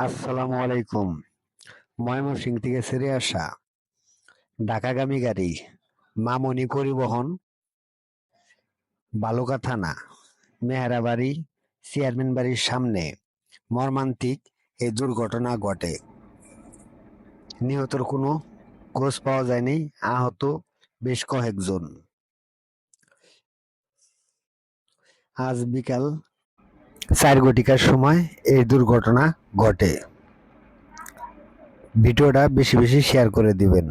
আসসালামু আলাইকুম। ময়মনসিংহ থেকে ছেড়ে আসা ঢাকাগামী গাড়ি মামনি পরিবহন বালুকা থানা মেহরাবাড়ি চেয়ারম্যান বাড়ির সামনে মর্মান্তিক এই দুর্ঘটনা ঘটে। নিহতর কোনো খোঁজ পাওয়া যায়নি, আহত বেশ কয়েকজন। আজ বিকাল 4 ঘটিকার সময় এই দুর্ঘটনা ঘটে। ভিডিওটা বেশি বেশি শেয়ার করে দিবেন।